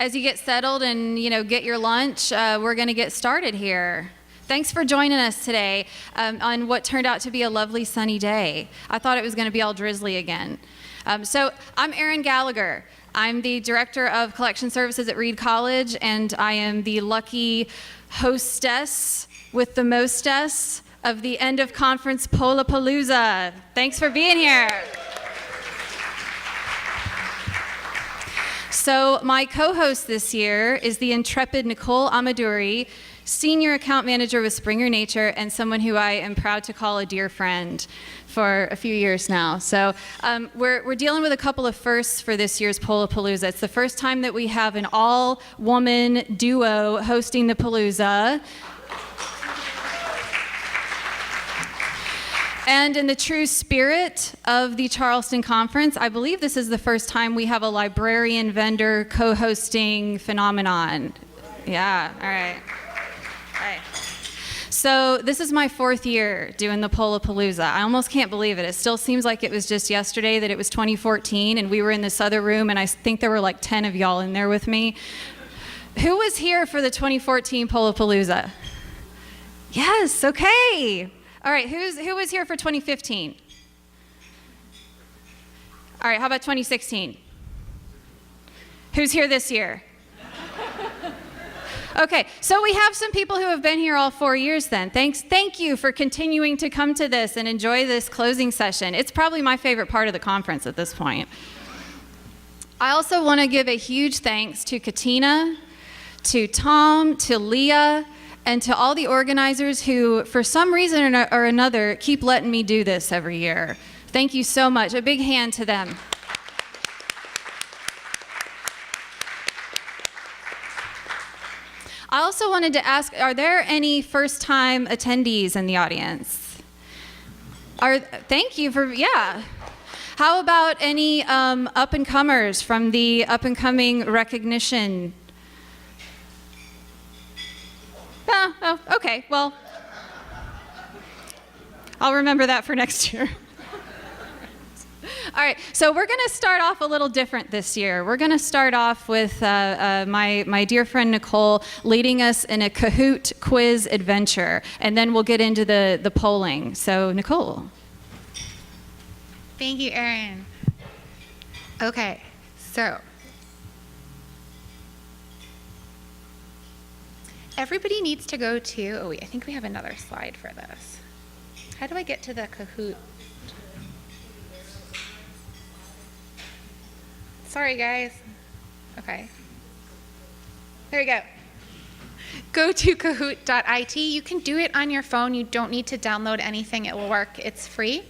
As you get settled and, get your lunch, we're going to get started here. Thanks for joining us today on what turned out to be a lovely sunny day. I thought it was going to be all drizzly again. So I'm Erin Gallagher. I'm the Director of Collection Services at Reed College, and I am the lucky hostess with the mostess of the end of conference Poll-a-palooza. Thanks for being here. So my co-host this year is the intrepid Nicole Amaduri, Senior Account Manager with Springer Nature, and someone who I am proud to call a dear friend for a few years now. So we're dealing with a couple of firsts for this year's Poll-a-palooza. It's the first time that we have an all-woman duo hosting the Palooza. And in the true spirit of the Charleston Conference, I believe this is the first time we have a librarian vendor co-hosting phenomenon. Yeah, all right. So this is my 4th year doing the Poll-a-palooza. I almost can't believe it. It still seems like it was just yesterday that it was 2014 and we were in this other room, and I think there were like 10 of y'all in there with me. Who was here for the 2014 Poll-a-palooza? Yes, okay. All right, who was here for 2015? All right, how about 2016? Who's here this year? Okay, so we have some people who have been here all 4 years then. Thank you for continuing to come to this and enjoy this closing session. It's probably my favorite part of the conference at this point. I also want to give a huge thanks to Katina, to Tom, to Leah, and to all the organizers who, for some reason or another, keep letting me do this every year. Thank you so much. A big hand to them. I also wanted to ask, are there any first-time attendees in the audience? Thank you for, yeah. How about any up-and-comers from the up-and-coming recognition? Oh, okay, well, I'll remember that for next year. All right, so we're going to start off a little different this year. We're going to start off with my dear friend Nicole leading us in a Kahoot quiz adventure, and then we'll get into the polling. So, Nicole. Thank you, Erin. Okay, so everybody needs to go to, oh wait, I think we have another slide for this. How do I get to the Kahoot? Sorry, guys. Okay. There we go. Go to kahoot.it. You can do it on your phone. You don't need to download anything. It will work. It's free.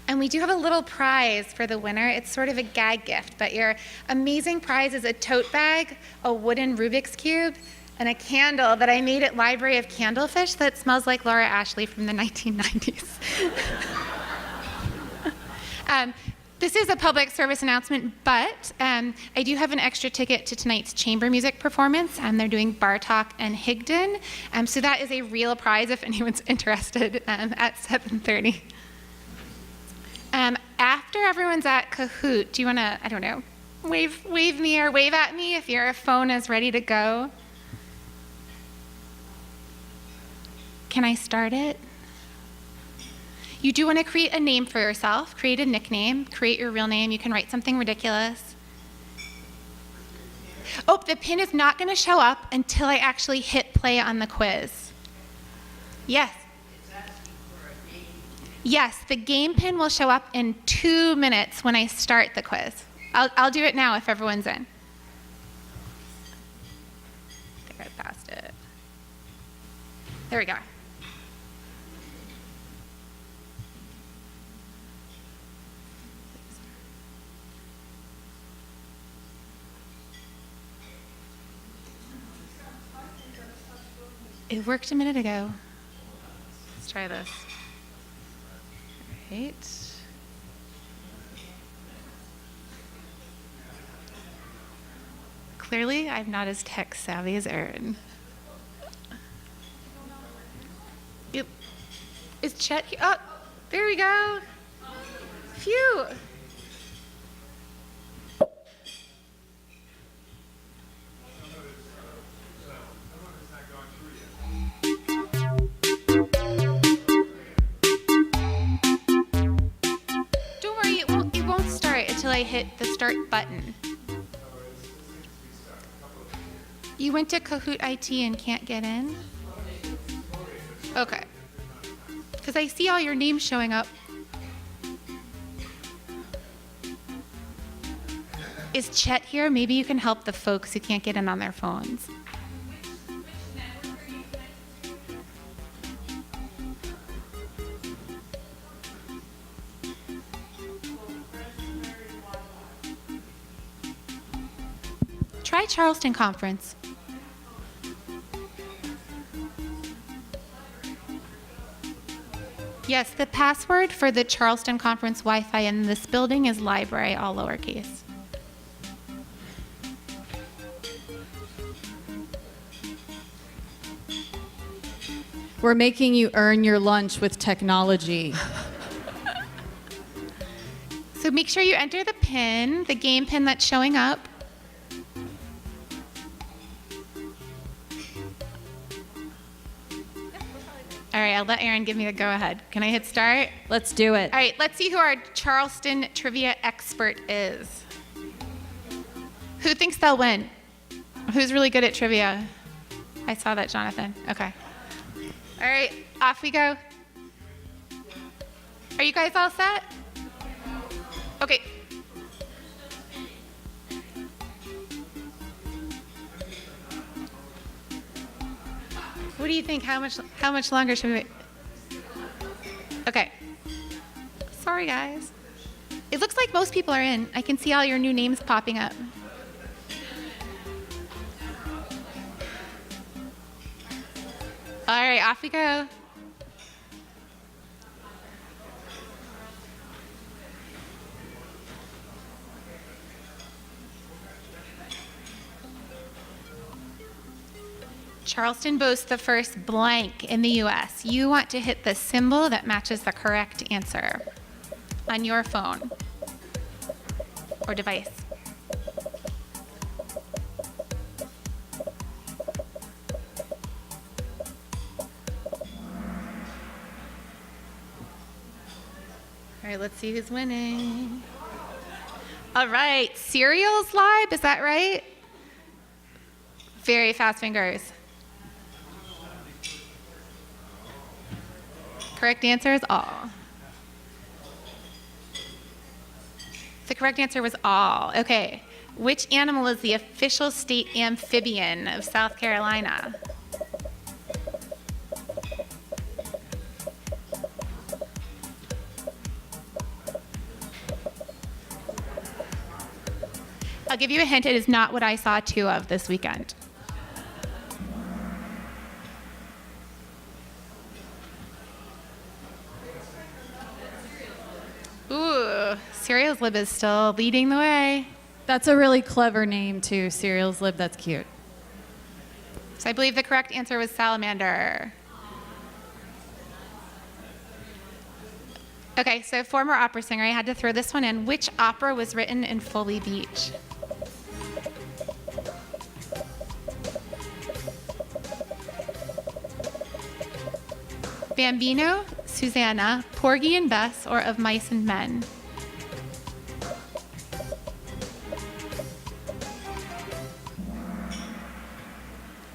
And we do have a little prize for the winner. It's sort of a gag gift, but your amazing prize is a tote bag, a wooden Rubik's Cube, and a candle that I made at Library of Candlefish that smells like Laura Ashley from the 1990s. This is a public service announcement, but I do have an extra ticket to tonight's chamber music performance. They're doing Bartok and Higdon. So that is a real prize if anyone's interested at 7:30. After everyone's at Kahoot, do you want to, I don't know, wave me or wave at me if your phone is ready to go? Can I start it? You do want to create a name for yourself, create a nickname, create your real name. You can write something ridiculous. Oh, the pin is not going to show up until I actually hit play on the quiz. Yes. It's asking for a name. Yes, the game pin will show up in 2 minutes when I start the quiz. I'll do it now if everyone's in. I think I passed it. There we go. It worked a minute ago. Let's try this. All right. Clearly, I'm not as tech savvy as Erin. Yep. Is Chet here? Oh, there we go. Phew. I hit the start button? You went to Kahoot IT and can't get in? Okay. Because I see all your names showing up. Is Chet here? Maybe you can help the folks who can't get in on their phones. Try Charleston Conference. Yes, the password for the Charleston Conference Wi-Fi in this building is library, all lowercase. We're making you earn your lunch with technology. So make sure you enter the PIN, the game PIN that's showing up. All right, I'll let Aaron give me the go-ahead. Can I hit start? Let's do it. All right, let's see who our Charleston trivia expert is. Who thinks they'll win? Who's really good at trivia? I saw that, Jonathan. Okay. All right, off we go. Are you guys all set? Okay. What do you think? How much longer should we wait? Okay. Sorry, guys. It looks like most people are in. I can see all your new names popping up. All right, off we go. Charleston boasts the first blank in the U.S. You want to hit the symbol that matches the correct answer on your phone or device. All right, let's see who's winning. All right, cereals live, is that right? Very fast fingers. Correct answer is all. The correct answer was all. Okay. Which animal is the official state amphibian of South Carolina? I'll give you a hint. It is not what I saw two of this weekend. Ooh, Cereals Lib is still leading the way. That's a really clever name, too. Cereals Lib, that's cute. So I believe the correct answer was salamander. Okay, so former opera singer, I had to throw this one in. Which opera was written in Foley Beach? Bambino, Susanna, Porgy and Bess, or Of Mice and Men?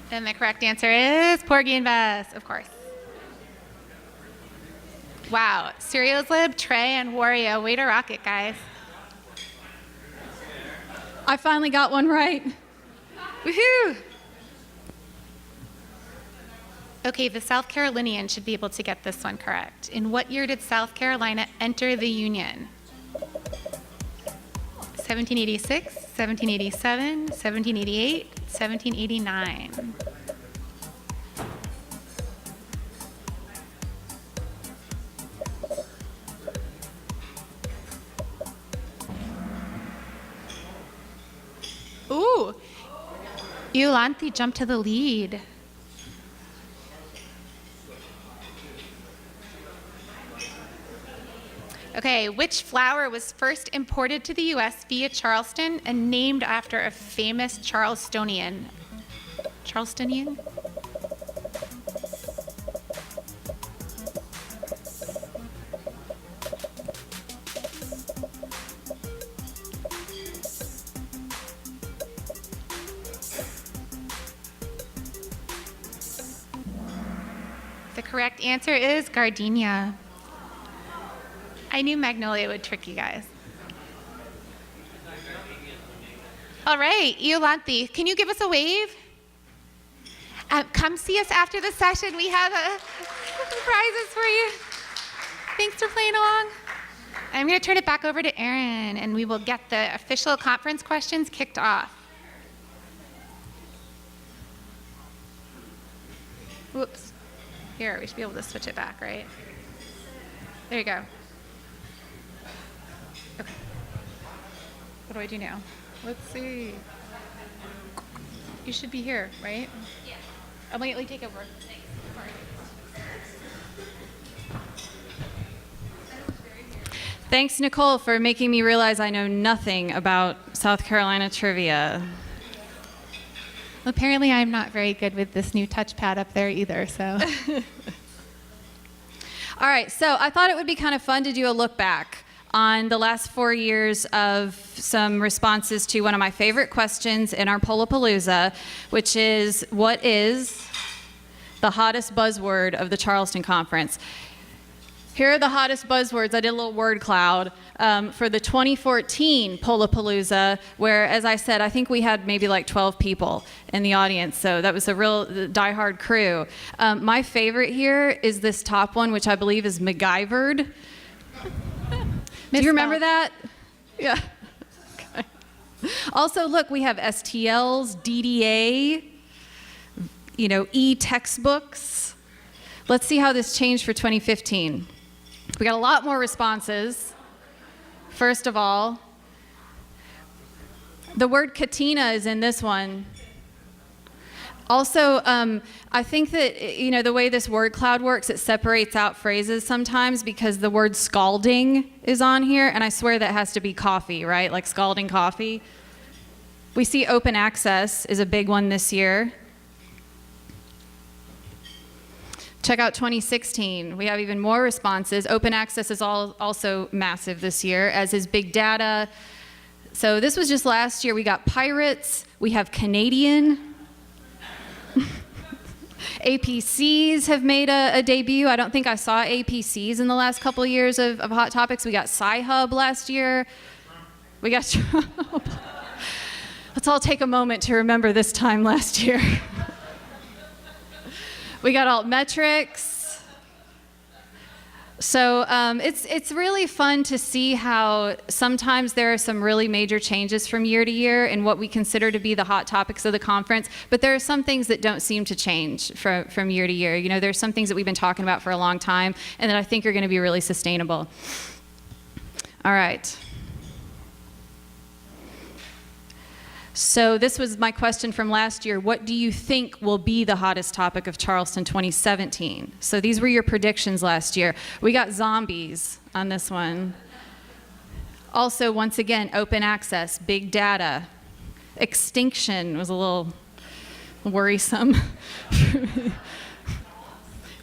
And the correct answer is Porgy and Bess, of course. Wow, Cereals Lib, Trey, and Wario, way to rock it, guys. I finally got one right. Woohoo! Okay, the South Carolinian should be able to get this one correct. In what year did South Carolina enter the Union? 1786, 1787, 1788, 1789. Ooh, Iolanthe jumped to the lead. Okay, which flower was first imported to the U.S. via Charleston and named after a famous Charlestonian? Charlestonian? The correct answer is gardenia. I knew magnolia would trick you guys. All right, Iolanthe, can you give us a wave? Come see us after the session. We have prizes for you. Thanks for playing along. I'm going to turn it back over to Erin, and we will get the official conference questions kicked off. Whoops. Here, we should be able to switch it back, right? There you go. Okay. What do I do now? Let's see. You should be here, right? Yeah. I'll immediately take over. Thanks. Thanks, Nicole, for making me realize I know nothing about South Carolina trivia. Apparently, I'm not very good with this new touchpad up there either, so. All right, so I thought it would be kind of fun to do a look back on the last 4 years of some responses to one of my favorite questions in our Poll-a-palooza, which is, what is the hottest buzzword of the Charleston Conference? Here are the hottest buzzwords. I did a little word cloud for the 2014 Poll-a-palooza, where, as I said, I think we had maybe like 12 people in the audience, so that was a real diehard crew. My favorite here is this top one, which I believe is MacGyvered. Do you remember that? Yeah. Okay. Also, look, we have STLs, DDA, e-textbooks. Let's see how this changed for 2015. We got a lot more responses. First of all, the word katina is in this one. Also, I think that, the way this word cloud works, it separates out phrases sometimes because the word scalding is on here, and I swear that has to be coffee, right? Like scalding coffee. We see open access is a big one this year. Check out 2016. We have even more responses. Open access is also massive this year, as is big data. So this was just last year. We got pirates. We have Canadian. APCs have made a debut. I don't think I saw APCs in the last couple of years of Hot Topics. We got Sci-Hub last year. We got Trump. Let's all take a moment to remember this time last year. We got altmetrics. So it's really fun to see how sometimes there are some really major changes from year to year in what we consider to be the hot topics of the conference, but there are some things that don't seem to change from year to year. There's some things that we've been talking about for a long time and that I think are going to be really sustainable. All right. So this was my question from last year. What do you think will be the hottest topic of Charleston 2017? So these were your predictions last year. We got zombies on this one. Also, once again, open access, big data. Extinction was a little worrisome.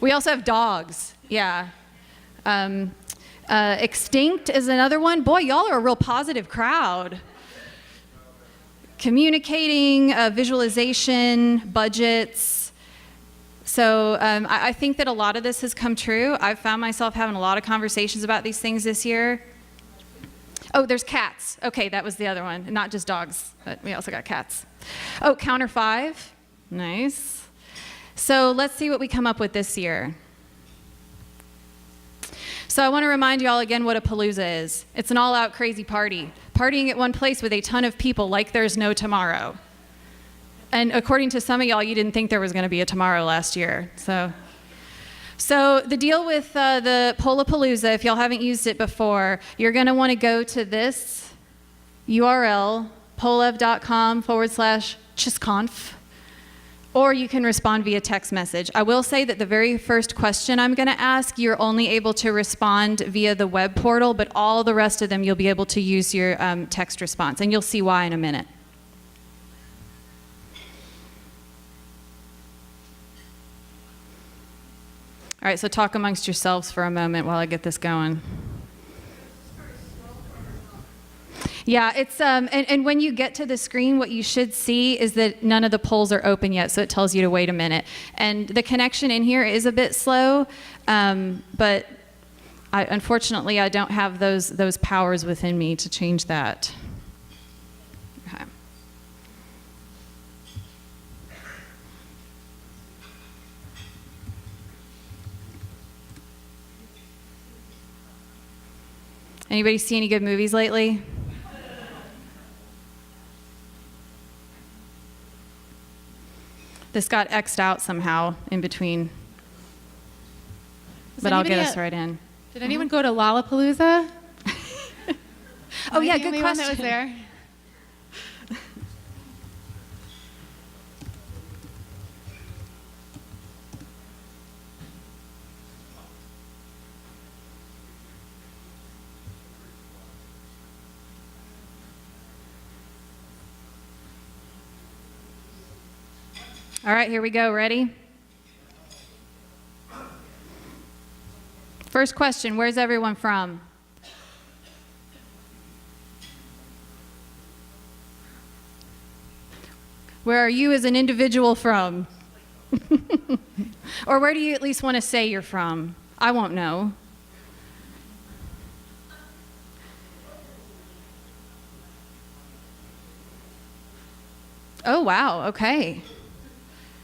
We also have dogs, yeah. Extinct is another one. Boy, y'all are a real positive crowd. Communicating, visualization, budgets. So I think that a lot of this has come true. I've found myself having a lot of conversations about these things this year. Oh, there's cats. Okay, that was the other one. Not just dogs, but we also got cats. Oh, counter 5. Nice. So let's see what we come up with this year. So I want to remind you all again what a palooza is. It's an all-out crazy party. Partying at one place with a ton of people like there's no tomorrow. And according to some of y'all, you didn't think there was going to be a tomorrow last year. So the deal with the Poll-a-palooza, if y'all haven't used it before, you're going to want to go to this URL, pollev.com/chisconf, or you can respond via text message. I will say that the very first question I'm going to ask, you're only able to respond via the web portal, but all the rest of them you'll be able to use your text response, and you'll see why in a minute. All right, so talk amongst yourselves for a moment while I get this going. Yeah, it's and when you get to the screen, what you should see is that none of the polls are open yet, so it tells you to wait a minute. And the connection in here is a bit slow, but unfortunately, I don't have those powers within me to change that. Okay. Anybody see any good movies lately? This got X'd out somehow in between, but I'll get us right in. Did anyone go to Lollapalooza? Oh yeah, the good only one question. that was there. All right, here we go. Ready? First question, where's everyone from? Where are you as an individual from? Or where do you at least want to say you're from? I won't know. Oh, wow, okay.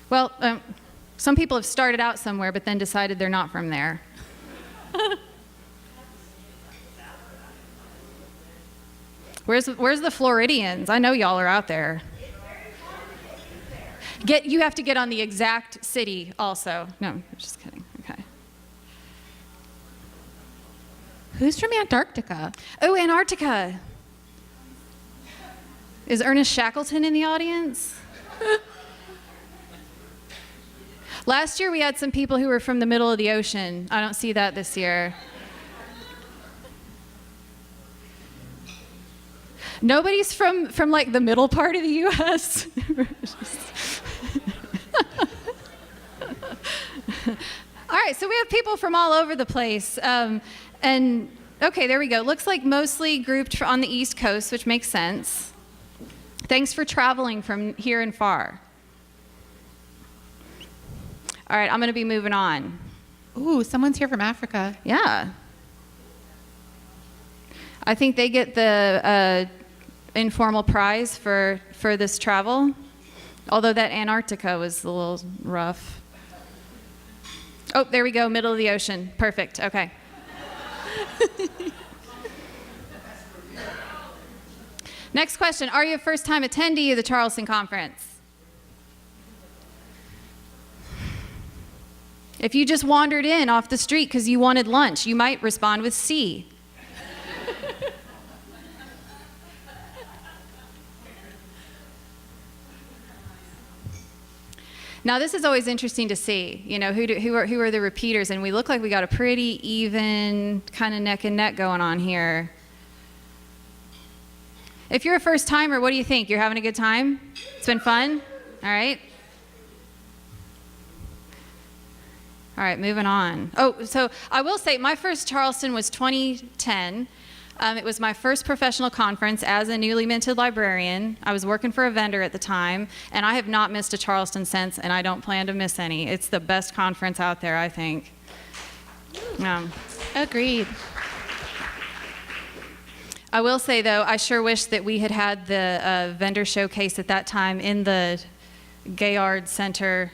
Well, some people have started out somewhere, but then decided they're not from there. Where's the Floridians? I know y'all are out there. You have to get on the exact city also. No, I'm just kidding. Okay. Who's from Antarctica? Oh, Antarctica. Is Ernest Shackleton in the audience? Last year we had some people who were from the middle of the ocean. I don't see that this year. Nobody's from like the middle part of the U.S. All right, so we have people from all over the place. And okay, there we go. Looks like mostly grouped on the East Coast, which makes sense. Thanks for traveling from here and far. All right, I'm going to be moving on. Ooh, someone's here from Africa. Yeah. I think they get the informal prize for this travel, although that Antarctica was a little rough. Oh, there we go, middle of the ocean. Perfect, okay. Next question, are you a first-time attendee of the Charleston Conference? If you just wandered in off the street because you wanted lunch, you might respond with C. Now, this is always interesting to see, you know, who are the repeaters, and we look like we got a pretty even kind of neck and neck going on here. If you're a first timer, what do you think? You're having a good time? It's been fun? All right. All right, moving on. Oh, so I will say my first Charleston was 2010. It was my first professional conference as a newly minted librarian. I was working for a vendor at the time, and I have not missed a Charleston since, and I don't plan to miss any. It's the best conference out there, I think. Agreed. I will say, though, I sure wish that we had had the vendor showcase at that time in the Gallard Center.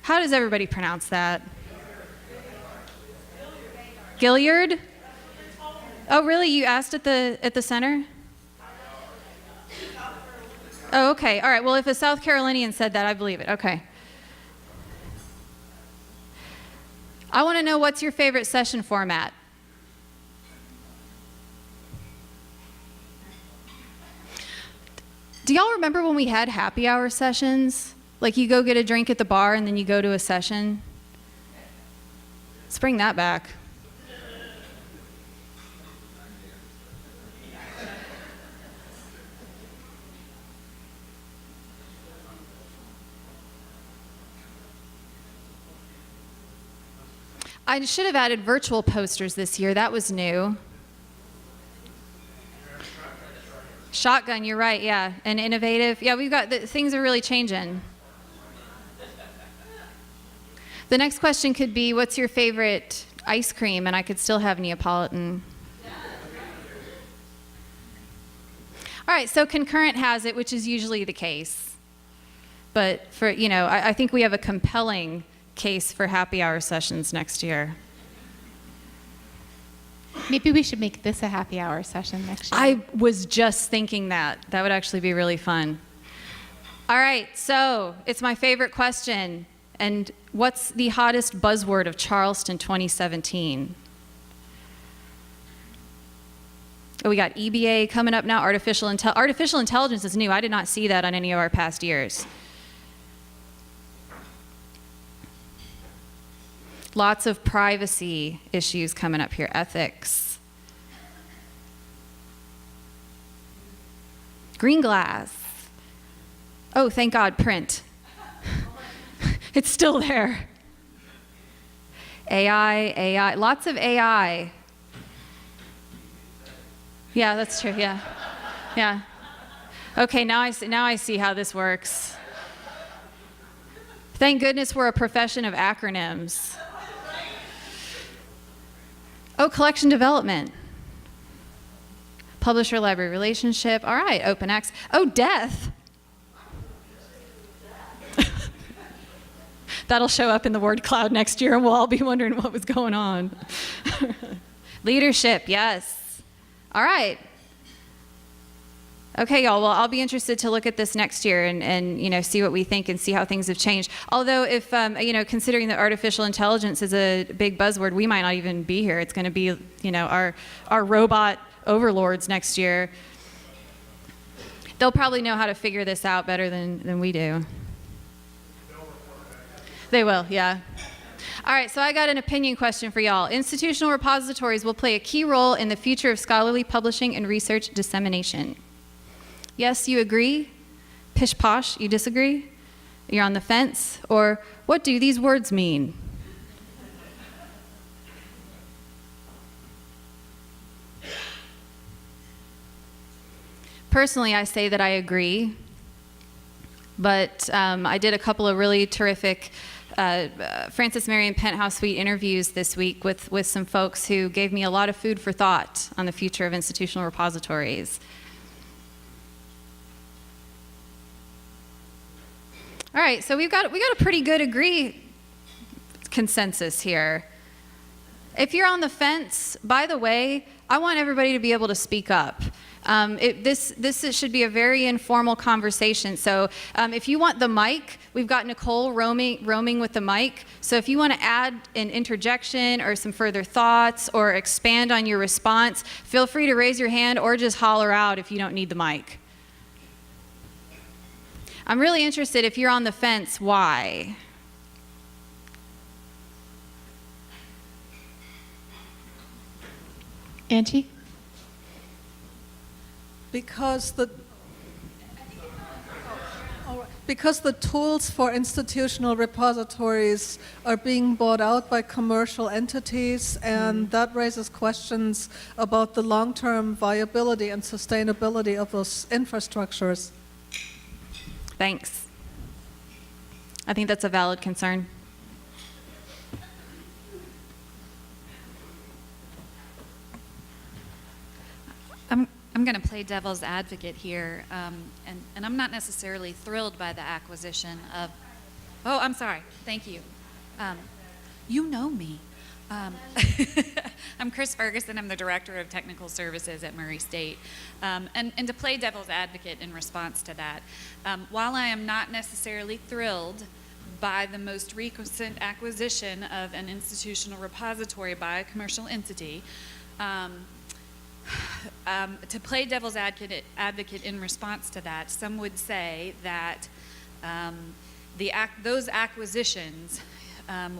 How does everybody pronounce that? Gilliard? Oh, really? You asked at the center? Oh, okay. All right. Well, if a South Carolinian said that, I believe it. Okay. I want to know, what's your favorite session format? Do y'all remember when we had happy hour sessions? Like you go get a drink at the bar and then you go to a session? Let's bring that back. I should have added virtual posters this year. That was new. Shotgun, you're right, yeah. And innovative. Yeah, things are really changing. The next question could be, what's your favorite ice cream? And I could still have Neapolitan. All right, so concurrent has it, which is usually the case. But I think we have a compelling case for happy hour sessions next year. Maybe we should make this a happy hour session next year. I was just thinking that. That would actually be really fun. All right, so it's my favorite question. And what's the hottest buzzword of Charleston 2017? Oh, we got EBA coming up now. Artificial intelligence is new. I did not see that on any of our past years. Lots of privacy issues coming up here. Ethics. Green glass. Oh, thank God, print. It's still there. AI, lots of AI. Yeah, that's true, yeah. Okay, now I see how this works. Thank goodness we're a profession of acronyms. Oh, collection development. Publisher-library relationship. All right, open access. Oh, death. That'll show up in the word cloud next year, and we'll all be wondering what was going on. Leadership, yes. All right. Okay, y'all. Well, I'll be interested to look at this next year and see what we think and see how things have changed. Although, if considering that artificial intelligence is a big buzzword, we might not even be here. It's going to be our robot overlords next year. They'll probably know how to figure this out better than we do. They will, yeah. All right, so I got an opinion question for y'all. Institutional repositories will play a key role in the future of scholarly publishing and research dissemination. Yes, you agree? Pish posh, you disagree? You're on the fence? Or what do these words mean? Personally, I say that I agree, but I did a couple of really terrific Francis Marion Penthouse Suite interviews this week with some folks who gave me a lot of food for thought on the future of institutional repositories. All right, so we got a pretty good consensus here. If you're on the fence, by the way, I want everybody to be able to speak up. This should be a very informal conversation. So if you want the mic, we've got Nicole roaming with the mic. So if you want to add an interjection or some further thoughts or expand on your response, feel free to raise your hand or just holler out if you don't need the mic. I'm really interested, if you're on the fence, why? Angie? Because the tools for institutional repositories are being bought out by commercial entities, and that raises questions about the long-term viability and sustainability of those infrastructures. Thanks. I think that's a valid concern. I'm going to play devil's advocate here, and I'm not necessarily thrilled by the acquisition of. Oh, I'm sorry. Thank you. You know me. I'm Chris Ferguson. I'm the Director of Technical Services at Murray State. And to play devil's advocate in response to that, while I am not necessarily thrilled by the most recent acquisition of an institutional repository by a commercial entity, to play devil's advocate in response to that, some would say that those acquisitions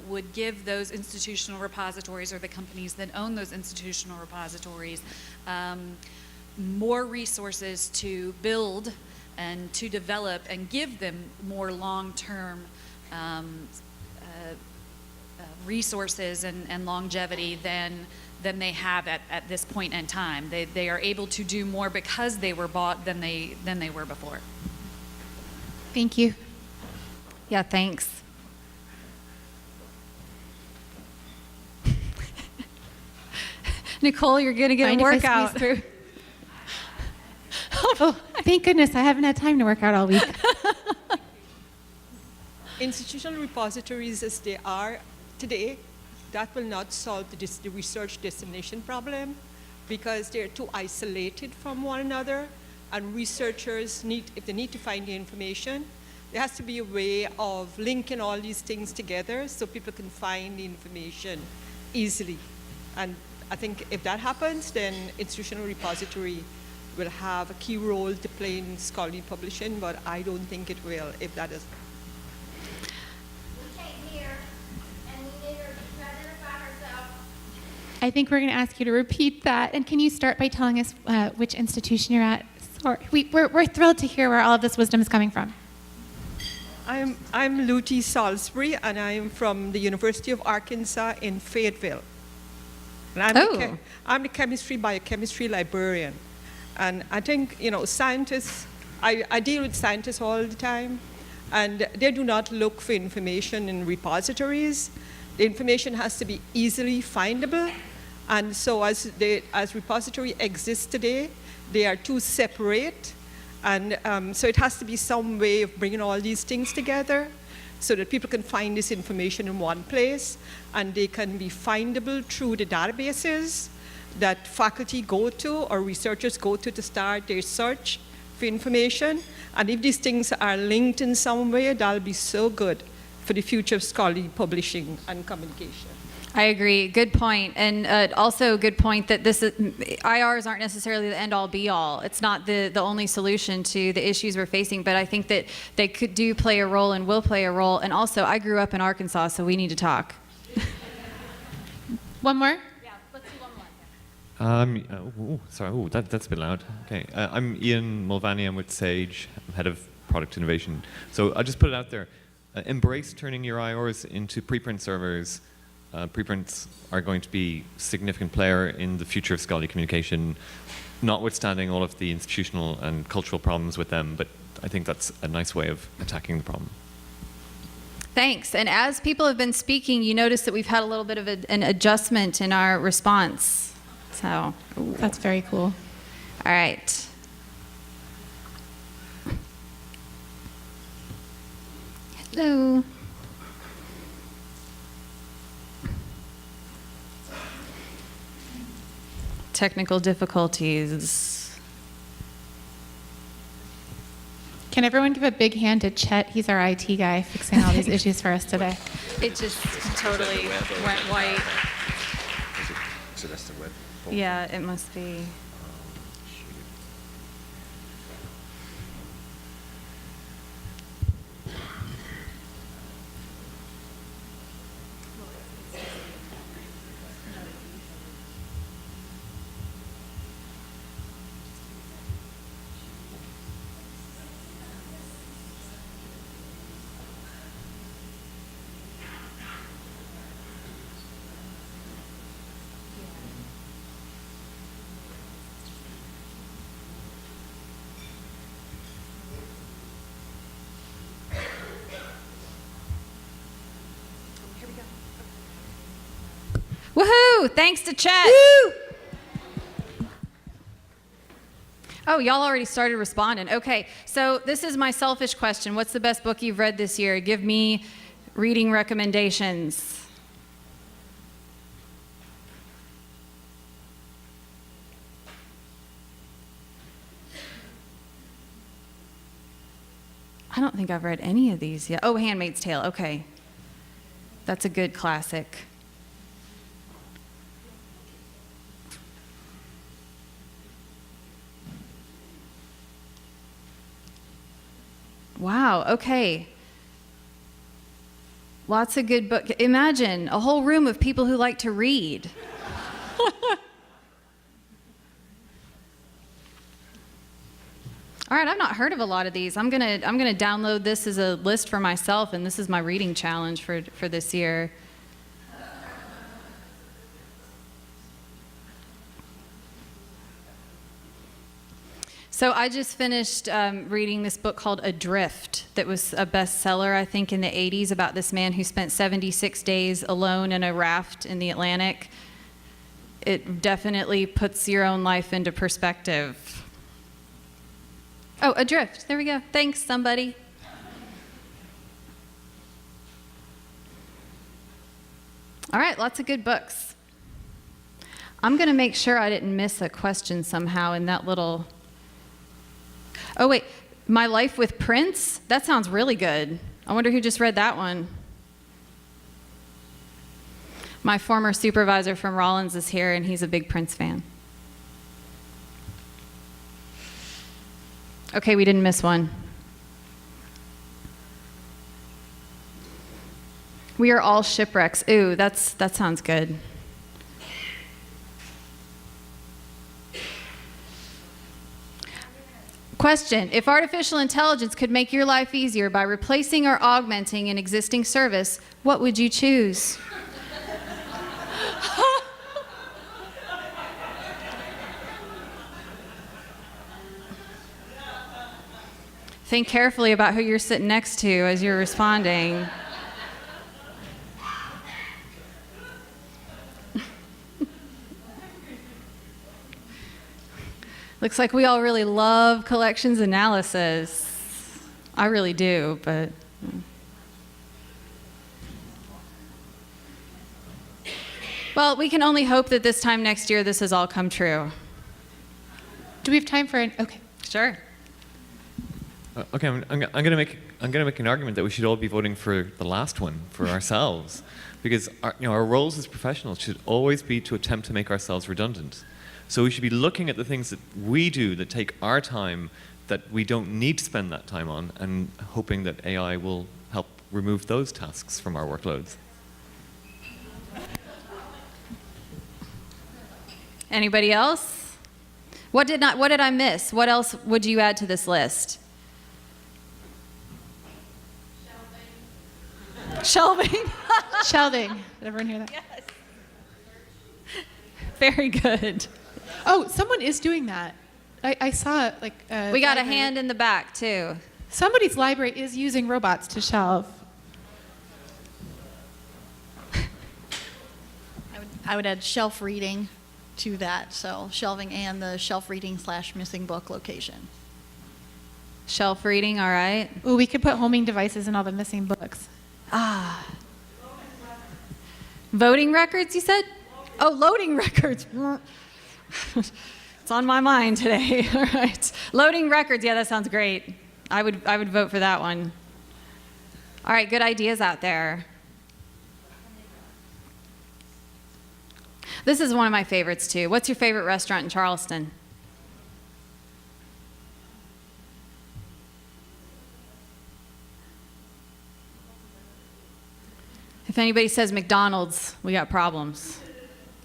would give those institutional repositories, or the companies that own those institutional repositories, more resources to build and to develop and give them more long-term resources and longevity than than they have at this point in time. They are able to do more because they were bought than they were before. Thank you. Yeah, thanks. Nicole, you're going to get Mind a if I workout. squeeze through? Oh, thank goodness. I haven't had time to work out all week. Institutional repositories as they are today, that will not solve the research dissemination problem because they're too isolated from one another, and researchers if they need to find the information, there has to be a way of linking all these things together so people can find the information easily. And I think if that happens, then institutional repository will have a key role to play in scholarly publishing, but I don't think it will if that is. We can't hear, and we need her to try to identify herself. I think we're going to ask you to repeat that. And can you start by telling us which institution you're at? Sorry. We're thrilled to hear where all of this wisdom is coming from. I'm Luty Salisbury, and I'm from the University of Arkansas in Fayetteville. And I'm the biochemistry librarian. And I think, scientists, I deal with scientists all the time, and they do not look for information in repositories. The information has to be easily findable. And so as repository exists today, they are too separate. And so it has to be some way of bringing all these things together so that people can find this information in one place, and they can be findable through the databases that faculty go to or researchers go to start their search for information. And if these things are linked in some way, that'll be so good for the future of scholarly publishing and communication. I agree. Good point. And also a good point that IRs aren't necessarily the end-all be-all. It's not the only solution to the issues we're facing, but I think that they do play a role and will play a role. And also, I grew up in Arkansas, so we need to talk. One more? Yeah, let's do one more. Sorry, that's a bit loud. Okay, I'm Ian Mulvaney. I'm with Sage. I'm head of product innovation. So I'll just put it out there. Embrace turning your IRs into preprint servers. Preprints are going to be a significant player in the future of scholarly communication, notwithstanding all of the institutional and cultural problems with them, but I think that's a nice way of attacking the problem. Thanks. And as people have been speaking, you notice that we've had a little bit of an adjustment in our response. So That's very cool. all right. Hello. Technical difficulties. Can everyone give a big hand to Chet? He's our IT guy fixing all these issues for us today. It just totally went white. So that's the web. Yeah, it must be. Woohoo! Thanks to Chet. Woo! Oh, y'all already started responding. Okay, so this is my selfish question. What's the best book you've read this year? Give me reading recommendations. I don't think I've read any of these yet. Oh, Handmaid's Tale. Okay. That's a good classic. Wow, okay. Lots of good books. Imagine a whole room of people who like to read. All right, I've not heard of a lot of these. I'm gonna download this as a list for myself, and this is my reading challenge for this year. So I just finished reading this book called Adrift that was a bestseller, I think, in the 80s about this man who spent 76 days alone in a raft in the Atlantic. It definitely puts your own life into perspective. Oh, Adrift. There we go. Thanks, somebody. All right, lots of good books. I'm going to make sure I didn't miss a question somehow in that little... Oh, wait. My Life with Prince? That sounds really good. I wonder who just read that one. My former supervisor from Rollins is here, and he's a big Prince fan. Okay, we didn't miss one. We are all shipwrecks. Ooh, that sounds good. Question: if artificial intelligence could make your life easier by replacing or augmenting an existing service, what would you choose? Think carefully about who you're sitting next to as you're responding. Looks like we all really love collections analysis. I really do, but... Well, we can only hope that this time next year this has all come true. Do we have time for an... Okay. Sure. Okay, I'm going to make an argument that we should all be voting for the last one, for ourselves, because our roles as professionals should always be to attempt to make ourselves redundant. So we should be looking at the things that we do that take our time that we don't need to spend that time on, and hoping that AI will help remove those tasks from our workloads. Anybody else? What did I miss? What else would you add to this list? Shelving. Shelving. Did everyone hear that? Yes. Very good. Oh, someone is doing that. I saw it. Like We got a hand in the back, too. Somebody's library is using robots to shelve. I would add shelf reading to that, so shelving and the shelf reading / missing book location. Shelf reading, all right. Ooh, we could put homing devices in all the missing books. Ah. Voting records, you said? Oh, loading records. It's on my mind today. All right. Loading records. Yeah, that sounds great. I would vote for that one. All right, good ideas out there. This is one of my favorites, too. What's your favorite restaurant in Charleston? If anybody says McDonald's, we got problems.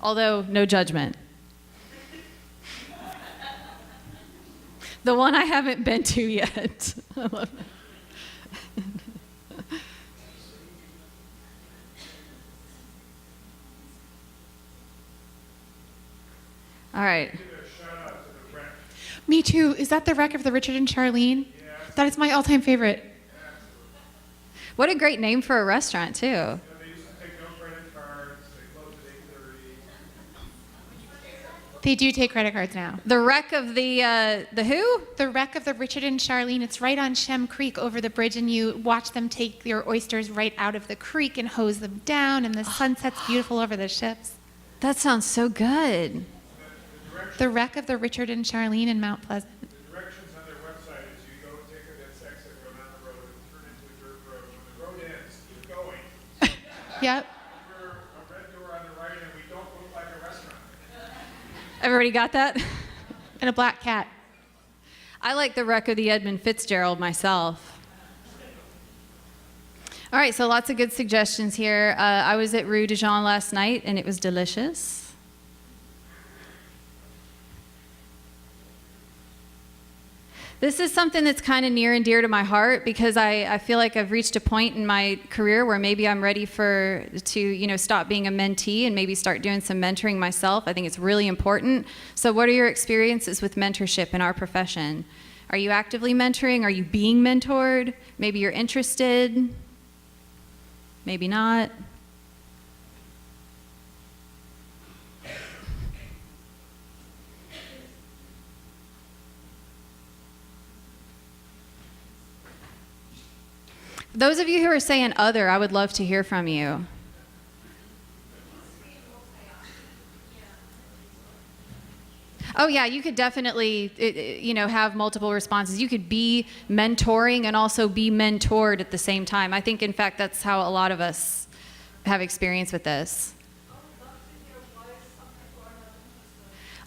Although, no judgment. The one I haven't been to yet. I love it. All right. Me too. Is that the wreck of the Richard and Charlene? Yes. That is my all-time favorite. What a great name for a restaurant, too. They used to take no credit cards. They closed at 8:30. They do take credit cards now. The wreck of the who? The wreck of the Richard and Charlene. It's right on Shem Creek over the bridge, and you watch them take your oysters right out of the creek and hose them down, and the sunset's beautiful over the ships. That sounds so good. The wreck of the Richard and Charlene in Mount Pleasant. The directions on their website is you go and take that exit road on the road and turn into a dirt road. When the road ends, keep going. Yep. We're a red door on the right, and we don't look like a restaurant. Everybody got that? And a black cat. I like the wreck of the Edmund Fitzgerald myself. All right, so lots of good suggestions here. I was at Rue de Jean last night, and it was delicious. This is something that's kind of near and dear to my heart because I feel like I've reached a point in my career where maybe I'm ready to stop being a mentee and maybe start doing some mentoring myself. I think it's really important. So what are your experiences with mentorship in our profession? Are you actively mentoring? Are you being mentored? Maybe you're interested, maybe not. Those of you who are saying other, I would love to hear from you. Oh yeah, you could definitely, have multiple responses. You could be mentoring and also be mentored at the same time. I think, in fact, that's how a lot of us have experience with this.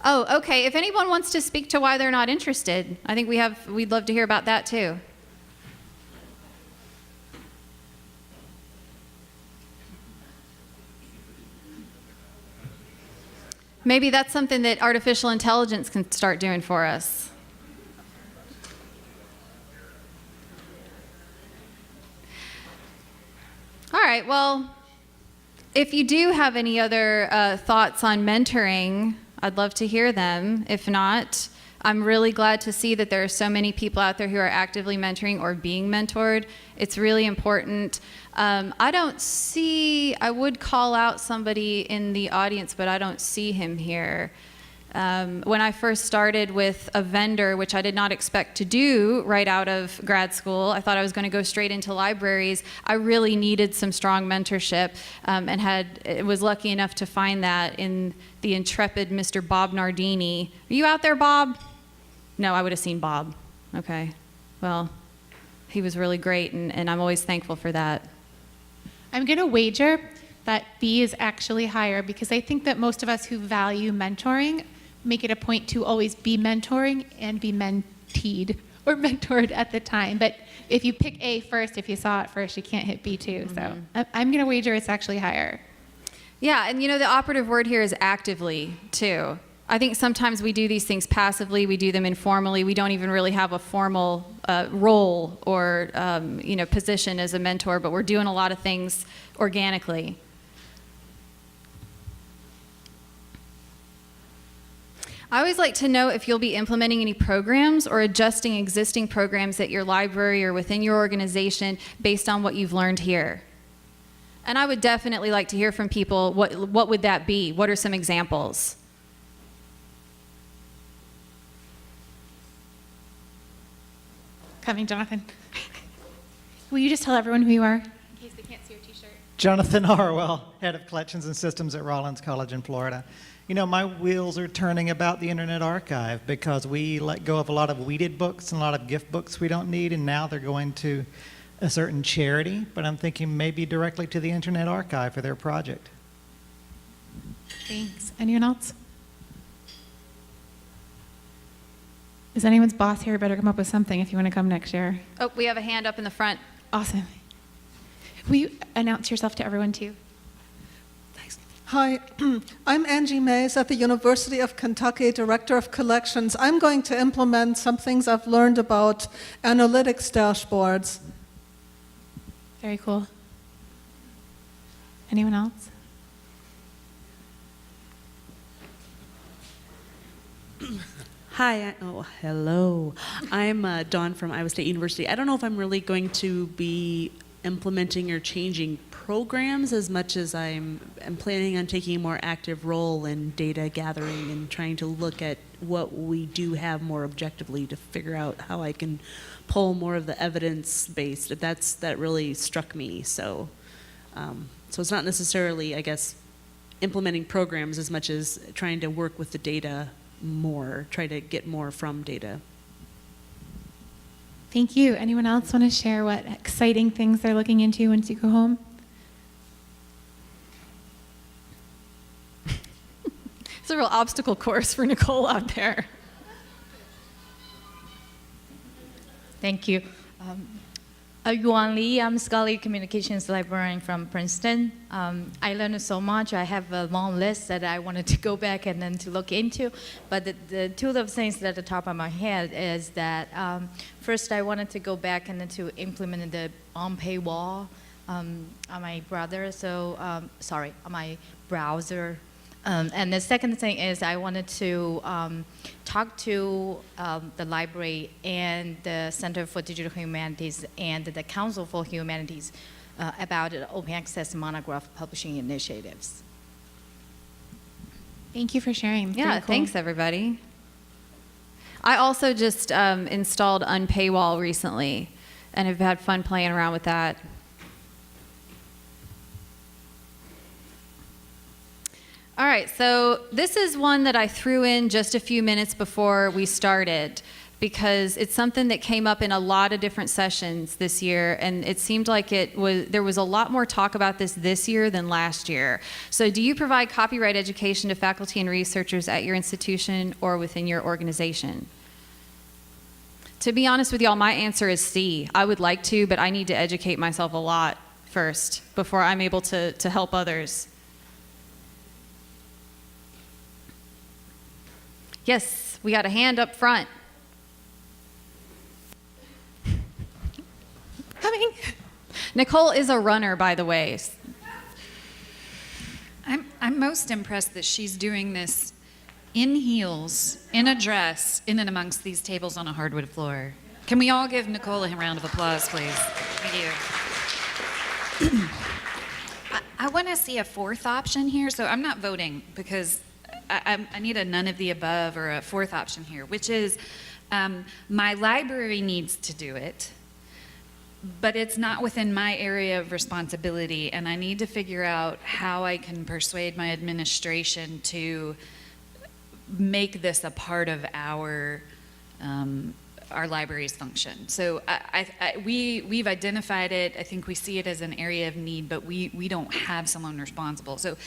Oh, okay. If anyone wants to speak to why they're not interested, I think we'd love to hear about that too. Maybe that's something that artificial intelligence can start doing for us. All right, well, if you do have any other thoughts on mentoring, I'd love to hear them. If not, I'm really glad to see that there are so many people out there who are actively mentoring or being mentored. It's really important. I would call out somebody in the audience, but I don't see him here. When I first started with a vendor, which I did not expect to do right out of grad school, I thought I was going to go straight into libraries. I really needed some strong mentorship and was lucky enough to find that in the intrepid Mr. Bob Nardini. Are you out there, Bob? No, I would have seen Bob. Okay. Well, he was really great, and I'm always thankful for that. I'm going to wager that B is actually higher because I think that most of us who value mentoring make it a point to always be mentoring and be menteed or mentored at the time. But if you pick A first, if you saw it first, you can't hit B too. Mm-hmm. So I'm going to wager it's actually higher. Yeah, and the operative word here is actively too. I think sometimes we do these things passively, we do them informally, we don't even really have a formal role or position as a mentor, but we're doing a lot of things organically. I always like to know if you'll be implementing any programs or adjusting existing programs at your library or within your organization based on what you've learned here. And I would definitely like to hear from people, what would that be? What are some examples? Coming, Jonathan. Will you just tell everyone who you are? In case they can't see your t-shirt. Jonathan Harwell, Head of Collections and Systems at Rollins College in Florida. My wheels are turning about the Internet Archive because we let go of a lot of weeded books and a lot of gift books we don't need, and now they're going to a certain charity, but I'm thinking maybe directly to the Internet Archive for their project. Thanks. Anyone else? Is anyone's boss here? Better come up with something if you want to come next year. Oh, we have a hand up in the front. Awesome. Will you announce yourself to everyone too? Thanks. Hi, I'm Angie Mays at the University of Kentucky, Director of Collections. I'm going to implement some things I've learned about analytics dashboards. Very cool. Anyone else? Hi, hello. I'm Dawn from Iowa State University. I don't know if I'm really going to be implementing or changing programs as much as I'm planning on taking a more active role in data gathering and trying to look at what we do have more objectively to figure out how I can pull more of the evidence-based. That really struck me. So it's not necessarily, I guess, implementing programs as much as trying to work with the data more, try to get more from data. Thank you. Anyone else want to share what exciting things they're looking into once you go home? It's a real obstacle course for Nicole out there. Thank you. Yuan Li. I'm scholarly communications librarian from Princeton. I learned so much. I have a long list that I wanted to go back and then to look into. But the two of things that at the top of my head is that first I wanted to go back and then to implement the on-paywall on my browser. On my browser. And the second thing is I wanted to talk to the library and the Center for Digital Humanities and the Council for Humanities about the open access monograph publishing initiatives. Thank you for sharing. Yeah, Very cool. thanks everybody. I also just installed Unpaywall recently and have had fun playing around with that. All right, so this is one that I threw in just a few minutes before we started because it's something that came up in a lot of different sessions this year, and it seemed like there was a lot more talk about this year than last year. So do you provide copyright education to faculty and researchers at your institution or within your organization? To be honest with y'all, my answer is C. I would like to, but I need to educate myself a lot first before I'm able to help others. Yes, we got a hand up front. Coming. Nicole is a runner, by the way. I'm most impressed that she's doing this in heels, in a dress, in and amongst these tables on a hardwood floor. Can we all give Nicole a round of applause, please? Thank you. I want to see a fourth option here, so I'm not voting because I need a none of the above or a fourth option here, which is my library needs to do it, but it's not within my area of responsibility, and I need to figure out how I can persuade my administration to make this a part of our library's function. So we've identified it. I think we see it as an area of need, but we don't have someone responsible. So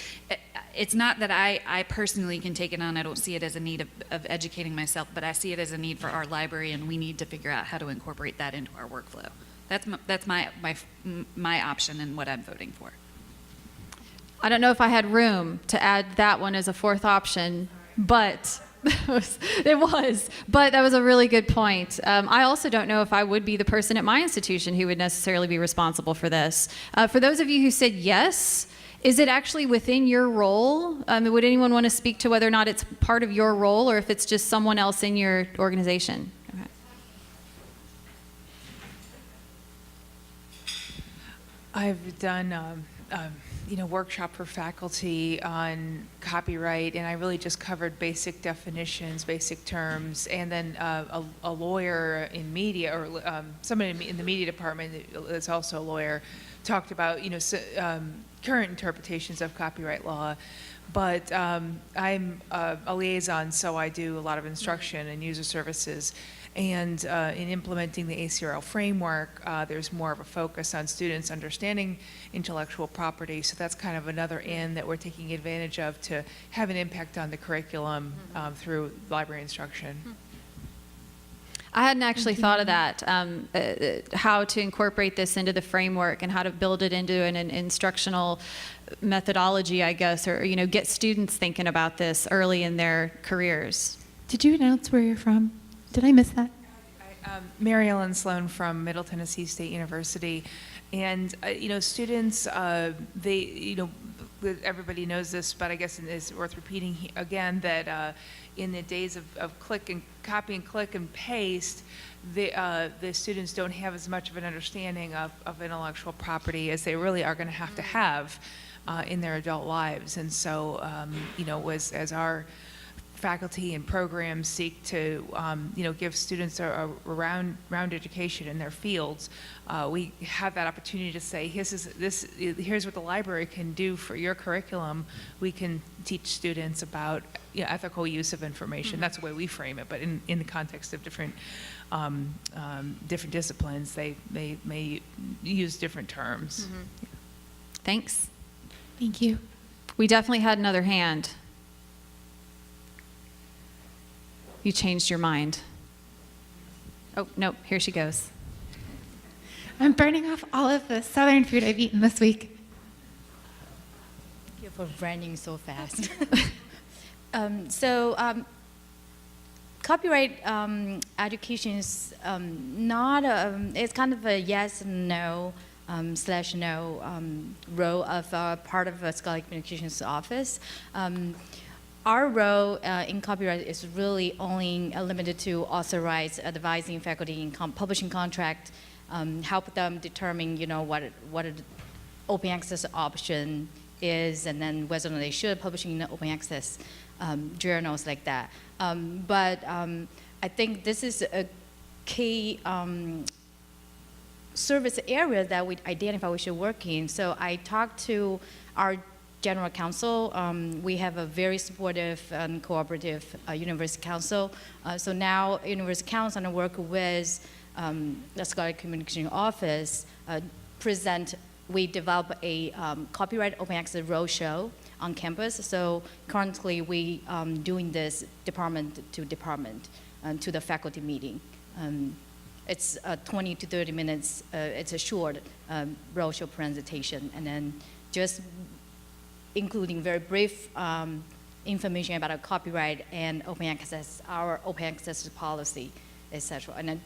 it's not that I personally can take it on. I don't see it as a need of educating myself, but I see it as a need for our library, and we need to figure out how to incorporate that into our workflow. That's my option and what I'm voting for. I don't know if I had room to add that one as a fourth option, but it was. But that was a really good point. I also don't know if I would be the person at my institution who would necessarily be responsible for this. For those of you who said yes, is it actually within your role? Would anyone want to speak to whether or not it's part of your role or if it's just someone else in your organization? Okay. I've done workshop for faculty on copyright, and I really just covered basic definitions, basic terms, and then a lawyer in media, or somebody in the media department that's also a lawyer, talked about current interpretations of copyright law. But I'm a liaison, so I do a lot of instruction and user services. And in implementing the ACRL framework, there's more of a focus on students understanding intellectual property. So that's kind of another end that we're taking advantage of to have an impact on the curriculum through library instruction. I hadn't actually thought of that, how to incorporate this into the framework and how to build it into an instructional methodology, I guess, or get students thinking about this early in their careers. Did you announce where you're from? Did I miss that? Mary Ellen Sloan from Middle Tennessee State University, and students, everybody knows this, but I guess it's worth repeating again that in the days of click and copy and click and paste, the students don't have as much of an understanding of intellectual property as they really are going to have in their adult lives, and so as our faculty and programs seek to give students a round education in their fields, we have that opportunity to say, here's what the library can do for your curriculum. We can teach students about ethical use of information. That's the way we frame it, but in the context of different disciplines, they may use different terms. Mm-hmm. Thanks. Thank you. We definitely had another hand. You changed your mind. Oh, no, here she goes. I'm burning off all of the Southern food I've eaten this week. Thank you for running so fast. Copyright education is not it's kind of a yes and no slash no role of part of a scholarly communications office. Our role in copyright is really only limited to authorize advising faculty in publishing contract, help them determine, what an open access option is, and then whether or not they should publish in open access journals like that. But I think this is a key service area that we identify we should work in. So I talked to our general counsel. We have a very supportive and cooperative university council. So now university council and work with the scholarly communication office we develop a copyright open access roadshow on campus. So currently we doing this department to department to the faculty meeting. It's 20 to 30 minutes. It's a short roadshow presentation, and then just including very brief information about our copyright and open access, our open access policy, etc. And then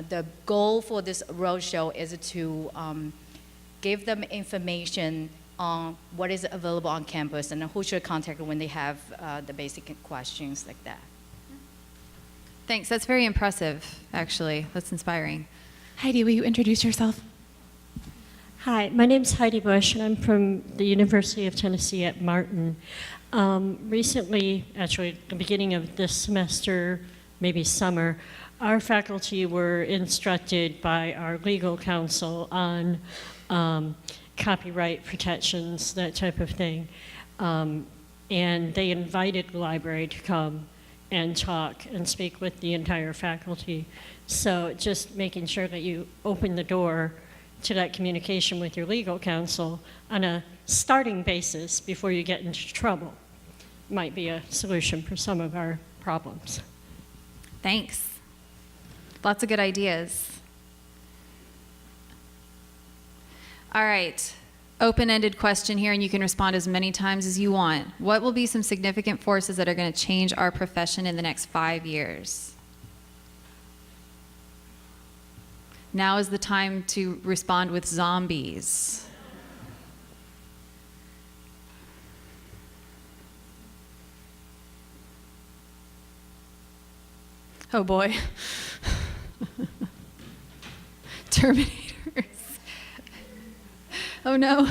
the goal for this roadshow is to give them information on what is available on campus and who should contact when they have the basic questions like that. Thanks. That's very impressive, actually. That's inspiring. Heidi, will you introduce yourself? Hi, my name's Heidi Bush, and I'm from the University of Tennessee at Martin. Recently, actually, at the beginning of this semester, maybe summer, our faculty were instructed by our legal counsel on copyright protections, that type of thing. And they invited the library to come and talk and speak with the entire faculty. So just making sure that you open the door to that communication with your legal counsel on a starting basis before you get into trouble might be a solution for some of our problems. Thanks. Lots of good ideas. All right, open-ended question here, and you can respond as many times as you want. What will be some significant forces that are going to change our profession in the next 5 years? Now is the time to respond with zombies. Oh boy. Terminators. Oh no.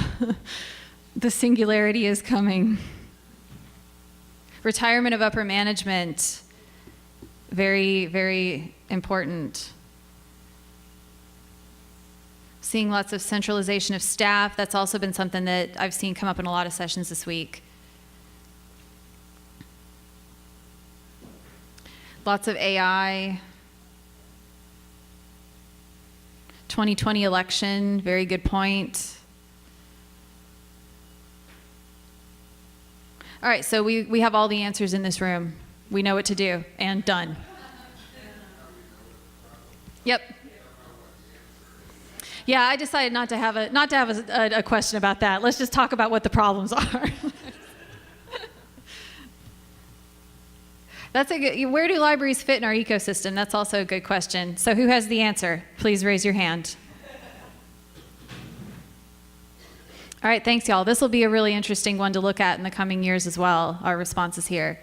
The singularity is coming. Retirement of upper management. Very, very important. Seeing lots of centralization of staff. That's also been something that I've seen come up in a lot of sessions this week. Lots of AI. 2020 election, very good point. All right, so we have all the answers in this room. We know what to do, and done. Yep. Yeah, I decided not to have a question about that. Let's just talk about what the problems are. That's a good, where do libraries fit in our ecosystem? That's also a good question. So who has the answer? Please raise your hand. All right, thanks y'all. This will be a really interesting one to look at in the coming years as well, our responses here.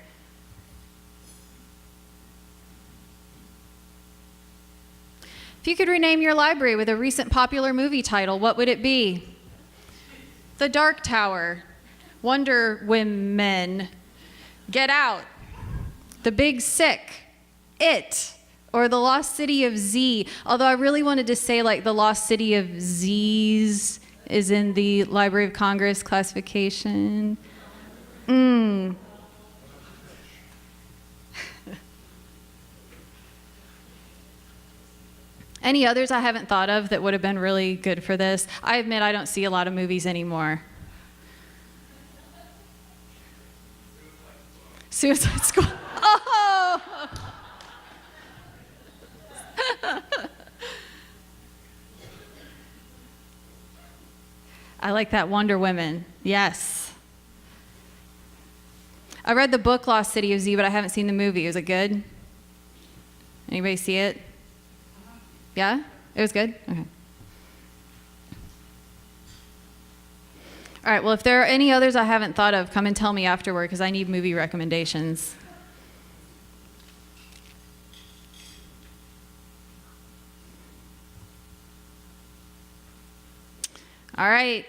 If you could rename your library with a recent popular movie title, what would it be? The Dark Tower, Wonder Women, Get Out, The Big Sick, It, or The Lost City of Z. Although I really wanted to say like The Lost City of Z's is in the Library of Congress classification. Any others I haven't thought of that would have been really good for this? I admit I don't see a lot of movies anymore. Suicide Squad. Oh! I like that. Wonder Women. Yes. I read the book Lost City of Z, but I haven't seen the movie. Was it good? Anybody see it? Yeah? It was good? Okay. All right, well, if there are any others I haven't thought of, come and tell me afterward because I need movie recommendations. All right,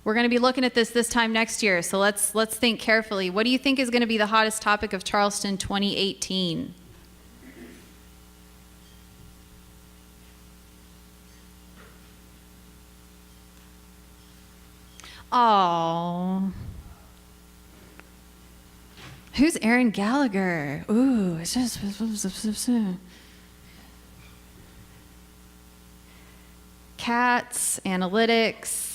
we're going to be looking at this time next year, so let's think carefully. What do you think is going to be the hottest topic of Charleston 2018? Oh, who's Aaron Gallagher? Ooh, it's just cats, analytics,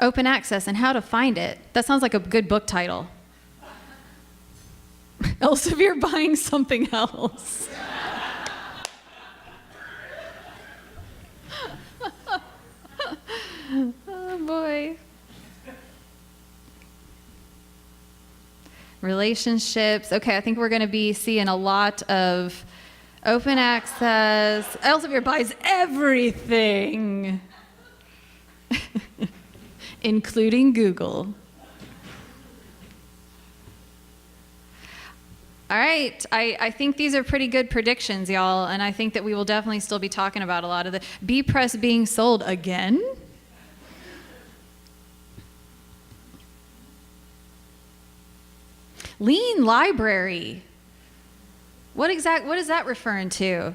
open access, and how to find it. That sounds like a good book title. Elsevier buying something else. Oh boy. Relationships. Okay, I think we're going to be seeing a lot of open access. Elsevier buys everything, including Google. All right, I think these are pretty good predictions, y'all, and I think that we will definitely still be talking about a lot of the B-Press being sold again. Lean library. What is that referring to?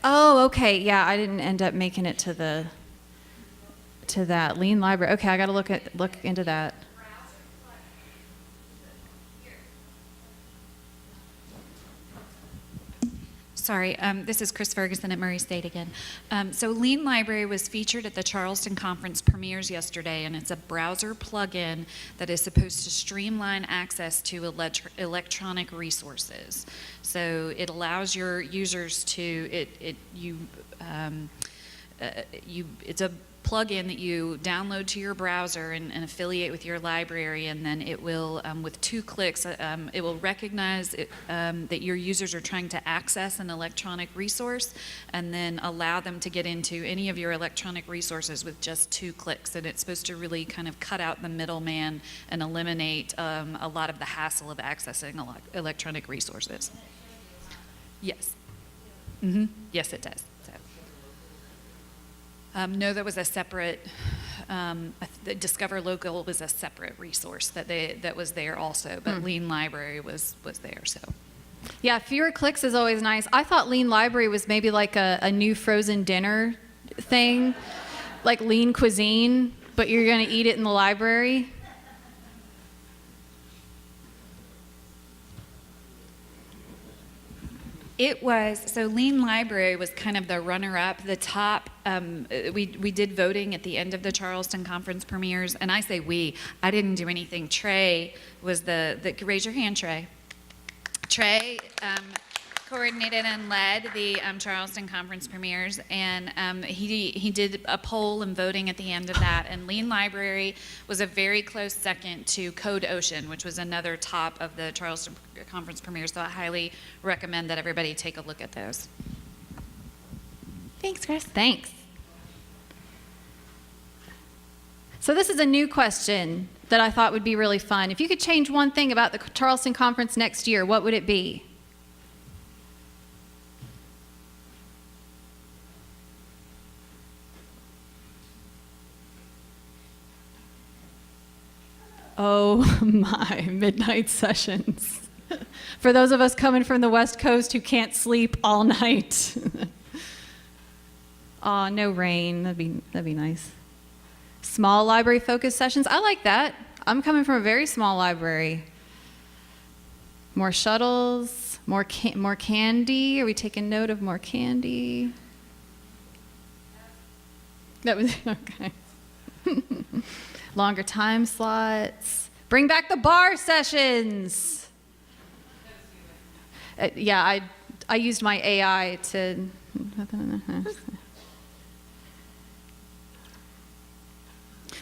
Oh, okay. Yeah, I didn't end up making it to that Lean library. Okay, I got to look into that. Sorry, this is Chris Ferguson at Murray State again. So Lean Library was featured at the Charleston Conference premieres yesterday, and it's a browser plugin that is supposed to streamline access to electronic resources. So it allows your users to, it's a plugin that you download to your browser and affiliate with your library, and then it will, with 2 clicks, it will recognize that your users are trying to access an electronic resource, and then allow them to get into any of your electronic resources with just 2 clicks. And it's supposed to really kind of cut out the middleman and eliminate a lot of the hassle of accessing electronic resources. Yes. Mm-hmm. Yes, it does. No, there was a separate, the Discover Local was a separate resource that was there also, but Lean Library was there, so. Yeah, fewer clicks is always nice. I thought Lean Library was maybe like a new frozen dinner thing, like lean cuisine, but you're going to eat it in the library. It was, so Lean Library was kind of the runner-up, the top. We did voting at the end of the Charleston Conference premieres, and I say we, I didn't do anything. Trey was raise your hand, Trey. Trey coordinated and led the Charleston Conference premieres, and he did a poll and voting at the end of that, and Lean Library was a very close second to Code Ocean, which was another top of the Charleston Conference premieres, so I highly recommend that everybody take a look at those. Thanks, Chris. Thanks. So this is a new question that I thought would be really fun. If you could change one thing about the Charleston Conference next year, what would it be? Oh my, midnight sessions. For those of us coming from the West Coast who can't sleep all night. Aw, no rain, that'd be nice. Small library focus sessions, I like that. I'm coming from a very small library. More shuttles, more candy. Are we taking note of more candy? That was, okay. Longer time slots. Bring back the bar sessions. Yeah, I used my AI to.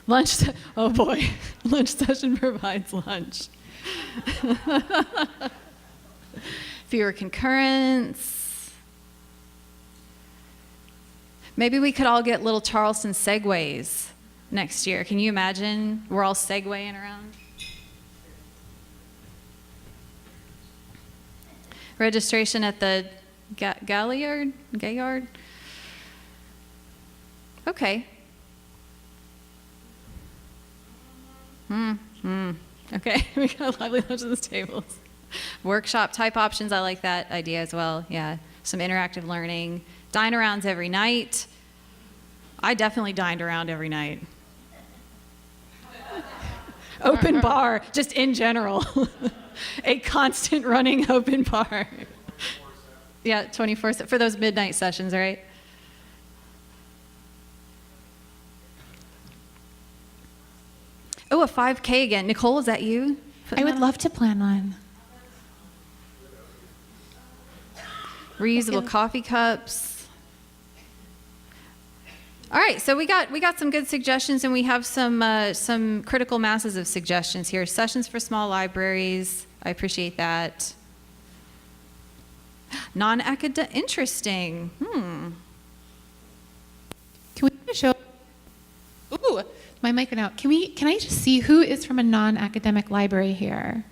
Lunch, oh boy, lunch session provides lunch. Fewer concurrents. Maybe we could all get little Charleston segways next year. Can you imagine? We're all segwaying around. Registration at the Gaillard? Okay. Okay, we got lively lunch on the tables. Workshop type options, I like that idea as well. Yeah, some interactive learning. Dine arounds every night. I definitely dined around every night. Open bar, just in general. A constant running open bar. Yeah, 24/7 for those midnight sessions, right? Oh, a 5K again. Nicole, is that you? I would love to plan one. Reusable coffee cups. All right, so we got some good suggestions, and we have some critical masses of suggestions here. Sessions for small libraries. I appreciate that. Non-academic. Interesting. Can we show? Ooh, my mic went out. Can I just see who is from a non-academic library here?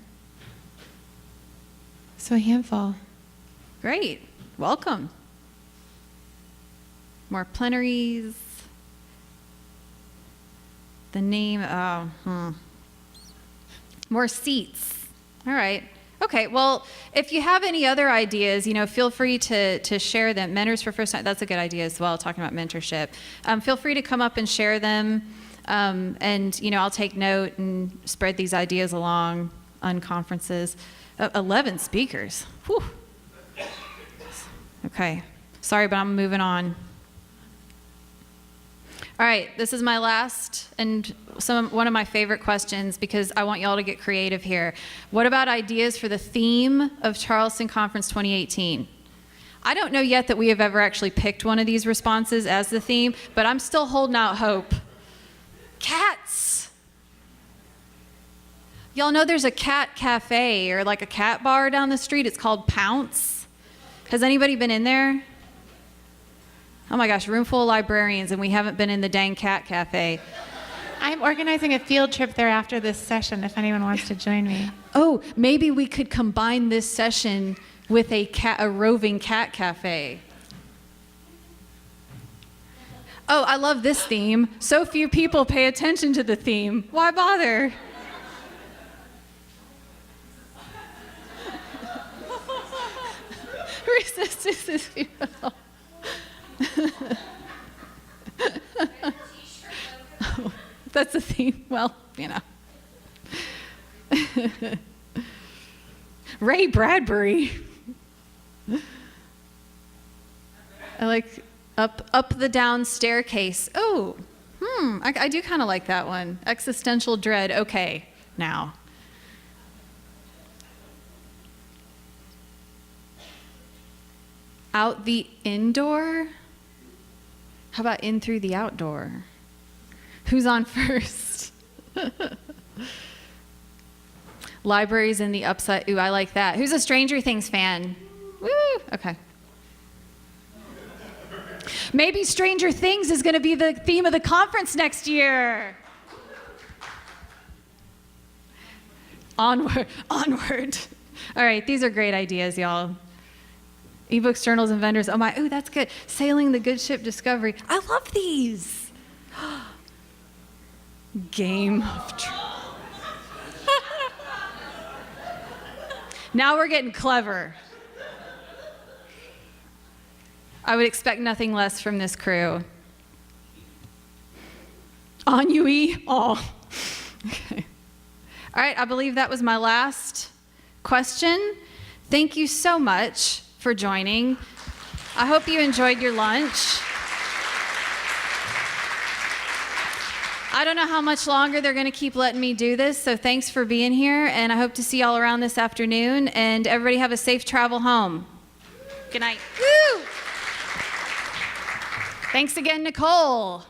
So a handful. Great. Welcome. More plenaries. The name, more seats. All right. Okay, well, if you have any other ideas, feel free to share them. Mentors for first time, that's a good idea as well, talking about mentorship. Feel free to come up and share them, and, I'll take note and spread these ideas along on conferences. 11 speakers. Whew. Okay, sorry, but I'm moving on. All right, this is my last and one of my favorite questions, because I want y'all to get creative here. What about ideas for the theme of Charleston Conference 2018? I don't know yet that we have ever actually picked one of these responses as the theme, but I'm still holding out hope. Cats! Y'all know there's a cat cafe or like a cat bar down the street. It's called Pounce. Has anybody been in there? Oh my gosh, room full of librarians, and we haven't been in the dang cat cafe. I'm organizing a field trip there after this session if anyone wants to join me. Oh, maybe we could combine this session with a roving cat cafe. Oh, I love this theme. So few people pay attention to the theme. Why bother? Resistance is futile. Oh, that's the theme. Well, Ray Bradbury. I like up the down staircase. Oh, I do kind of like that one. Existential dread. Okay, now. Out the indoor? How about in through the outdoor? Who's on first? Libraries in the upside. Ooh, I like that. Who's a Stranger Things fan? Woo! Okay. Maybe Stranger Things is going to be the theme of the conference next year. Onward, onward. All right, these are great ideas, y'all. Ebooks, journals, and vendors. Oh my, ooh, that's good. Sailing the Good Ship Discovery. I love these. Game of Thrones. Now we're getting clever. I would expect nothing less from this crew. Ennui? Oh. Okay. All right, I believe that was my last question. Thank you so much for joining. I hope you enjoyed your lunch. I don't know how much longer they're going to keep letting me do this, so thanks for being here, and I hope to see y'all around this afternoon, and everybody have a safe travel home. Good night. Woo! Thanks again, Nicole.